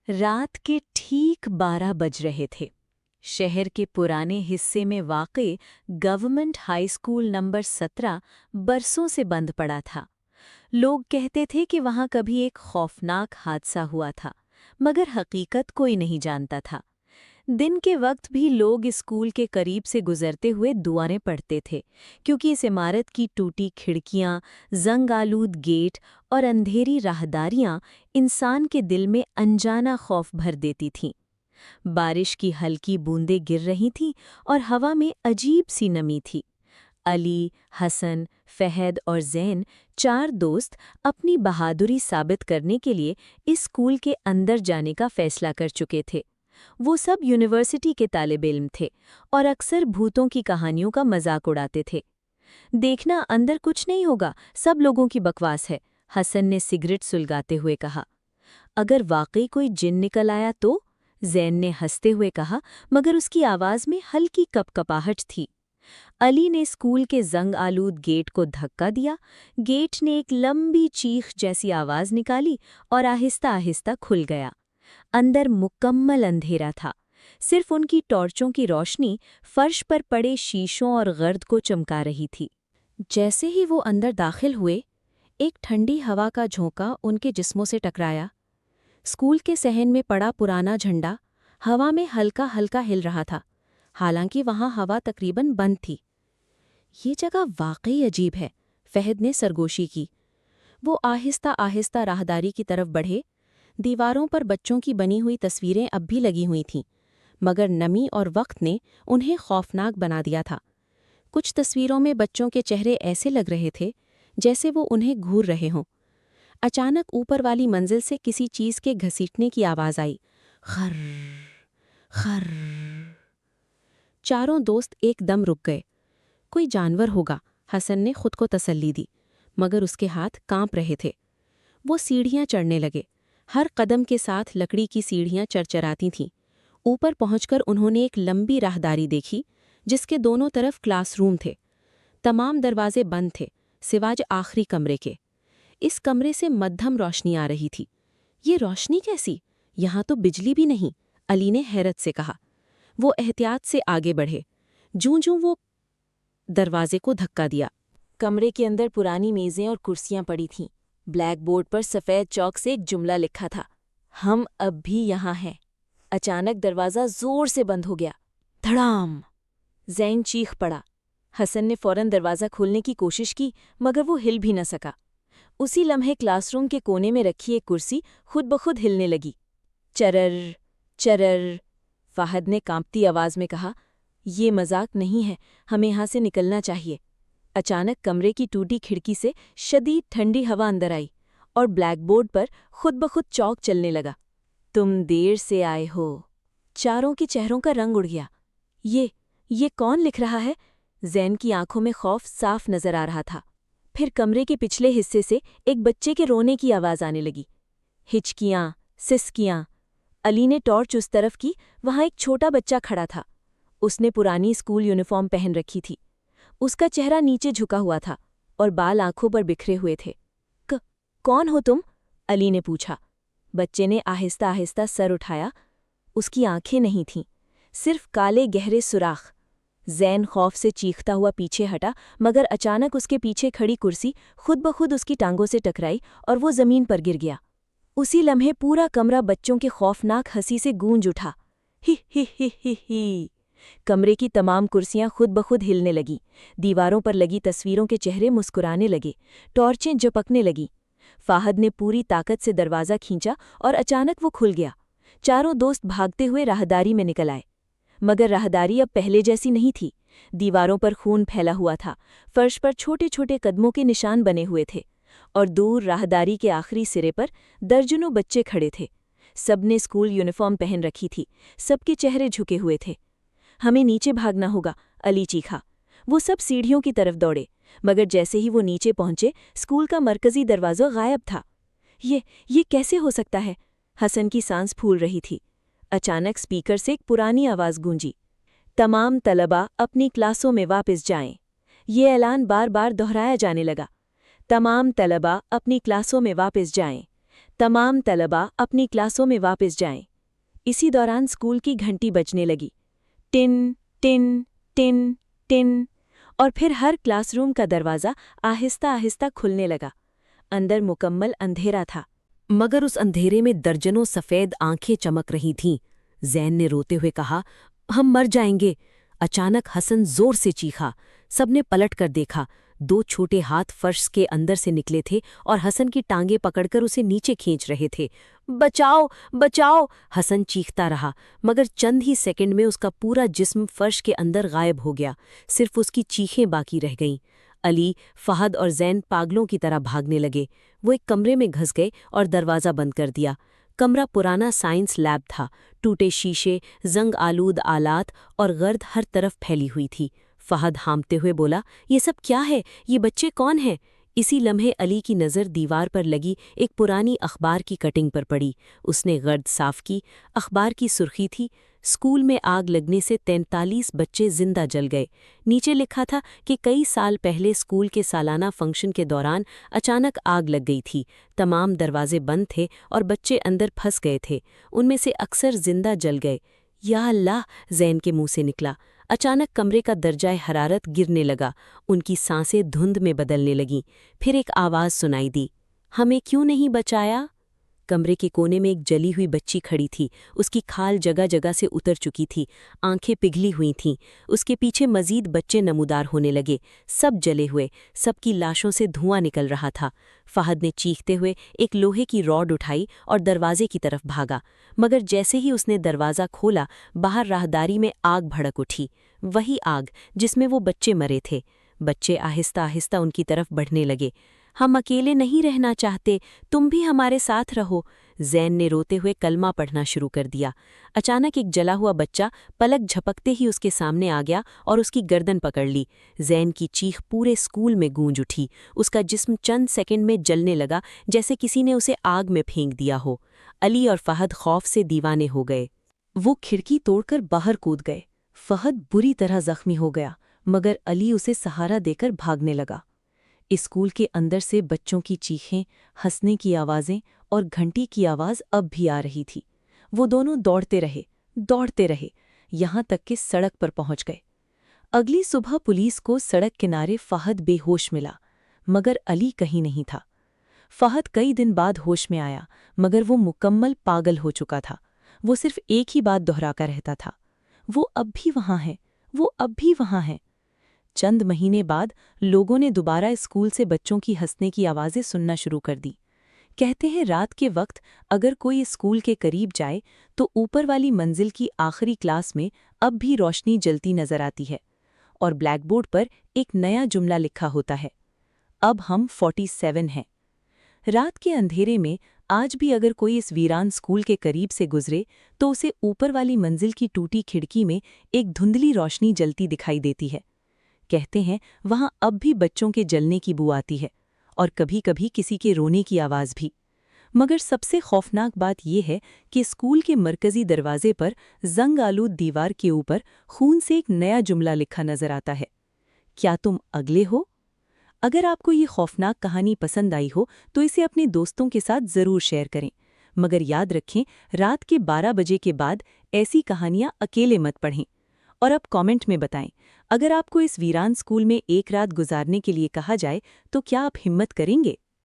رات کے ٹھیک 12 بج رہے تھے۔ شہر کے پرانے حصے میں واقع گورنمنٹ ہائی اسکول نمبر 17 برسوں سے بند پڑا تھا۔ لوگ کہتے تھے کہ وہاں کبھی ایک خوفناک حادثہ ہوا تھا، مگر حقیقت کوئی نہیں جانتا تھا۔ دن کے وقت بھی لوگ اسکول کے قریب سے گزرتے ہوئے دعائیں پڑھتے تھے، کیونکہ اس عمارت کی ٹوٹی کھڑکیاں، زنگ آلود گیٹ اور اندھیری راہداریاں انسان کے دل میں انجانا خوف بھر دیتی تھیں۔ بارش کی ہلکی بوندیں گر رہی تھیں اور ہوا میں عجیب سی نمی تھی۔ علی، حسن، فہد اور زین 4 دوست اپنی بہادری ثابت کرنے کے لیے اس اسکول کے اندر جانے کا فیصلہ کر چکے تھے۔ وہ سب یونیورسٹی کے طالب علم تھے اور اکثر بھوتوں کی کہانیوں کا مذاق اڑاتے تھے۔ دیکھنا اندر کچھ نہیں ہوگا، سب لوگوں کی بکواس ہے، حسن نے سگریٹ سلگاتے ہوئے کہا۔ اگر واقعی کوئی جن نکل آیا تو؟ زین نے ہنستے ہوئے کہا، مگر اس کی آواز میں ہلکی کپکپاہٹ تھی۔ علی نے اسکول کے زنگ آلود گیٹ کو دھکا دیا، گیٹ نے ایک لمبی چیخ جیسی آواز نکالی اور آہستہ آہستہ کھل گیا۔ اندر مکمل اندھیرا تھا، صرف ان کی ٹارچوں کی روشنی فرش پر پڑے شیشوں اور گرد کو چمکا رہی تھی۔ جیسے ہی وہ اندر داخل ہوئے، ایک ٹھنڈی ہوا کا جھونکا ان کے جسموں سے ٹکرایا۔ اسکول کے صحن میں پڑا پرانا جھنڈا ہوا میں ہلکا ہلکا ہل رہا تھا، حالانکہ وہاں ہوا تقریباً بند تھی۔ یہ جگہ واقعی عجیب ہے، فہد نے سرگوشی کی۔ وہ آہستہ آہستہ راہداری کی طرف بڑھے۔ دیواروں پر بچوں کی بنی ہوئی تصویریں اب بھی لگی ہوئی تھیں، مگر نمی اور وقت نے انہیں خوفناک بنا دیا تھا۔ کچھ تصویروں میں بچوں کے چہرے ایسے لگ رہے تھے جیسے وہ انہیں گھور رہے ہوں۔ اچانک اوپر والی منزل سے کسی چیز کے گھسیٹنے کی آواز آئی، خر خر۔ چاروں دوست ایک دم رک گئے۔ کوئی جانور ہوگا، حسن نے خود کو تسلی دی، مگر اس کے ہاتھ کانپ رہے تھے۔ وہ سیڑھیاں چڑھنے لگے، ہر قدم کے ساتھ لکڑی کی سیڑھیاں چرچراتی تھیں۔ اوپر پہنچ کر انہوں نے ایک لمبی راہداری دیکھی جس کے دونوں طرف کلاس روم تھے۔ تمام دروازے بند تھے سوائے آخری کمرے کے۔ اس کمرے سے مدھم روشنی آ رہی تھی۔ یہ روشنی کیسی؟ یہاں تو بجلی بھی نہیں، علی نے حیرت سے کہا۔ وہ احتیاط سے آگے بڑھے۔ جوں وہ دروازے کو دھکا دیا، کمرے کے اندر پرانی میزیں اور کرسیاں پڑی تھیں۔ بلیک بورڈ پر سفید چاک سے ایک جملہ لکھا تھا، ہم اب بھی یہاں ہیں۔ اچانک دروازہ زور سے بند ہو گیا، دھڑام! زین چیخ پڑا۔ حسن نے فوراً دروازہ کھولنے کی کوشش کی، مگر وہ ہل بھی نہ سکا۔ اسی لمحے کلاس روم کے کونے میں رکھی ایک کرسی خود بخود ہلنے لگی۔ چرر چرر، فہد نے کانپتی آواز میں کہا، یہ مذاق نہیں ہے، ہمیں یہاں سے نکلنا چاہیے۔ اچانک کمرے کی ٹوٹی کھڑکی سے شدید ٹھنڈی ہوا اندر آئی اور بلیک بورڈ پر خود بخود چاک چلنے لگا۔ تم دیر سے آئے ہو۔ چاروں کے چہروں کا رنگ اڑ گیا۔ یہ کون لکھ رہا ہے؟ زین کی آنکھوں میں خوف صاف نظر آ رہا تھا۔ پھر کمرے کے پچھلے حصے سے ایک بچے کے رونے کی آواز آنے لگی، ہچکیاں، سسکیاں۔ علی نے ٹارچ اس طرف کی، وہاں ایک چھوٹا بچہ کھڑا تھا۔ اس نے پرانی اسکول یونیفارم پہن رکھی تھی۔ اس کا چہرہ نیچے جھکا ہوا تھا اور بال آنکھوں پر بکھرے ہوئے تھے۔ کون ہو تم؟ علی نے پوچھا۔ بچے نے آہستہ آہستہ سر اٹھایا۔ اس کی آنکھیں نہیں تھیں، صرف کالے گہرے سوراخ۔ زین خوف سے چیختا ہوا پیچھے ہٹا، مگر اچانک اس کے پیچھے کھڑی کرسی خود بخود اس کی ٹانگوں سے ٹکرائی اور وہ زمین پر گر گیا۔ اسی لمحے پورا کمرہ بچوں کے خوفناک ہنسی سے گونج اٹھا، ہی ہی ہی ہی ہی۔ کمرے کی تمام کرسیاں خود بخود ہلنے لگیں، دیواروں پر لگی تصویروں کے چہرے مسکرانے لگے، ٹارچیں جپکنے لگیں۔ فہد نے پوری طاقت سے دروازہ کھینچا اور اچانک وہ کھل گیا۔ چاروں دوست بھاگتے ہوئے راہداری میں نکل آئے، مگر راہداری اب پہلے جیسی نہیں تھی۔ دیواروں پر خون پھیلا ہوا تھا، فرش پر چھوٹے چھوٹے قدموں کے نشان بنے ہوئے تھے، اور دور راہداری کے آخری سرے پر درجنوں بچے کھڑے تھے۔ سب نے اسکول یونیفارم پہن رکھی تھی، سب کے چہرے جھکے ہوئے تھے۔ ہمیں نیچے بھاگنا ہوگا، علی چیخا۔ وہ سب سیڑھیوں کی طرف دوڑے، مگر جیسے ہی وہ نیچے پہنچے، اسکول کا مرکزی دروازہ غائب تھا۔ یہ کیسے ہو سکتا ہے؟ حسن کی سانس پھول رہی تھی۔ اچانک اسپیکر سے ایک پرانی آواز گونجی، تمام طلباء اپنی کلاسوں میں واپس جائیں۔ یہ اعلان بار بار دہرایا جانے لگا، تمام طلباء اپنی کلاسوں میں واپس جائیں، تمام طلباء اپنی کلاسوں میں واپس جائیں۔ اسی دوران اسکول کی گھنٹی بجنے لگی، ٹن ٹن ٹن ٹن، اور پھر ہر کلاس روم کا دروازہ آہستہ آہستہ کھلنے لگا۔ اندر مکمل اندھیرا تھا، مگر اس اندھیرے میں درجنوں سفید آنکھیں چمک رہی تھیں۔ زین نے روتے ہوئے کہا، ہم مر جائیں گے۔ اچانک حسن زور سے چیخا۔ سب نے پلٹ کر دیکھا۔ 2 چھوٹے ہاتھ فرش کے اندر سے نکلے تھے اور حسن کی ٹانگیں پکڑ کر اسے نیچے کھینچ رہے تھے۔ بچاؤ بچاؤ! حسن چیختا رہا، مگر چند ہی سیکنڈ میں اس کا پورا جسم فرش کے اندر غائب ہو گیا، صرف اس کی چیخیں باقی رہ گئیں۔ علی، فہد اور زین پاگلوں کی طرح بھاگنے لگے۔ وہ ایک کمرے میں گھس گئے اور دروازہ بند کر دیا۔ کمرہ پرانا سائنس لیب تھا، ٹوٹے شیشے، زنگ آلود آلات اور گرد ہر طرف پھیلی ہوئی تھی۔ فہد ہامتے ہوئے بولا، یہ سب کیا ہے؟ یہ بچے کون ہیں؟ اسی لمحے علی کی نظر دیوار پر لگی ایک پرانی اخبار کی کٹنگ پر پڑی۔ اس نے گرد صاف کی۔ اخبار کی سرخی تھی، اسکول میں آگ لگنے سے 43 بچے زندہ جل گئے۔ نیچے لکھا تھا کہ کئی سال پہلے اسکول کے سالانہ فنکشن کے دوران اچانک آگ لگ گئی تھی۔ تمام دروازے بند تھے اور بچے اندر پھنس گئے تھے۔ ان میں سے اکثر زندہ جل گئے۔ یا اللہ! زین کے منہ سے نکلا۔ اچانک کمرے کا درجہ حرارت گرنے لگا، ان کی سانسیں دھند میں بدلنے لگیں۔ پھر ایک آواز سنائی دی، ہمیں کیوں نہیں بچایا؟ کمرے کے کونے میں ایک جلی ہوئی بچی کھڑی تھی، اس کی کھال جگہ جگہ سے اتر چکی تھی، آنکھیں پگھلی ہوئی تھیں۔ اس کے پیچھے مزید بچے نمودار ہونے لگے، سب جلے ہوئے، سب کی لاشوں سے دھواں نکل رہا تھا۔ فہد نے چیختے ہوئے ایک لوہے کی راڈ اٹھائی اور دروازے کی طرف بھاگا، مگر جیسے ہی اس نے دروازہ کھولا، باہر راہداری میں آگ بھڑک اٹھی، وہی آگ جس میں وہ بچے مرے تھے۔ بچے آہستہ آہستہ ان کی طرف بڑھنے لگے۔ ہم اکیلے نہیں رہنا چاہتے، تم بھی ہمارے ساتھ رہو۔ زین نے روتے ہوئے کلمہ پڑھنا شروع کر دیا۔ اچانک ایک جلا ہوا بچہ پلک جھپکتے ہی اس کے سامنے آ گیا اور اس کی گردن پکڑ لی۔ زین کی چیخ پورے اسکول میں گونج اٹھی۔ اس کا جسم چند سیکنڈ میں جلنے لگا، جیسے کسی نے اسے آگ میں پھینک دیا ہو۔ علی اور فہد خوف سے دیوانے ہو گئے۔ وہ کھڑکی توڑ کر باہر کود گئے۔ فہد بری طرح زخمی ہو گیا، مگر علی اسے سہارا دے کر بھاگنے لگا۔ اسکول کے اندر سے بچوں کی چیخیں، ہنسنے کی آوازیں اور گھنٹی کی آواز اب بھی آ رہی تھی۔ وہ دونوں دوڑتے رہے، یہاں تک کہ سڑک پر پہنچ گئے۔ اگلی صبح پولیس کو سڑک کنارے فہد بے ہوش ملا، مگر علی کہیں نہیں تھا۔ فہد کئی دن بعد ہوش میں آیا، مگر وہ مکمل پاگل ہو چکا تھا۔ وہ صرف ایک ہی بات دہراتا رہتا تھا، وہ اب بھی وہاں ہے، وہ اب بھی وہاں ہے۔ چند مہینے بعد لوگوں نے دوبارہ اسکول سے بچوں کی ہنسنے کی آوازیں سننا شروع کر دی۔ کہتے ہیں رات کے وقت اگر کوئی اسکول کے قریب جائے تو اوپر والی منزل کی آخری کلاس میں اب بھی روشنی جلتی نظر آتی ہے، اور بلیک بورڈ پر ایک نیا جملہ لکھا ہوتا ہے، اب ہم 47 ہیں۔ رات کے اندھیرے میں آج بھی اگر کوئی اس ویران اسکول کے قریب سے گزرے تو اسے اوپر والی منزل کی ٹوٹی کھڑکی میں ایک دھندلی روشنی جلتی دکھائی دیتی ہے۔ کہتے ہیں وہاں اب بھی بچوں کے جلنے کی بو آتی ہے، اور کبھی کبھی کسی کے رونے کی آواز بھی۔ مگر سب سے خوفناک بات یہ ہے کہ اسکول کے مرکزی دروازے پر زنگ آلود دیوار کے اوپر خون سے ایک نیا جملہ لکھا نظر آتا ہے، کیا تم اگلے ہو؟ اگر آپ کو یہ خوفناک کہانی پسند آئی ہو تو اسے اپنے دوستوں کے ساتھ ضرور شیئر کریں، مگر یاد رکھیں رات کے 12 بجے کے بعد ایسی کہانیاں اکیلے مت پڑھیں۔ اور اب کامنٹ میں بتائیں، اگر آپ کو اس ویران اسکول میں ایک رات گزارنے کے لیے کہا جائے تو کیا آپ ہمت کریں گے؟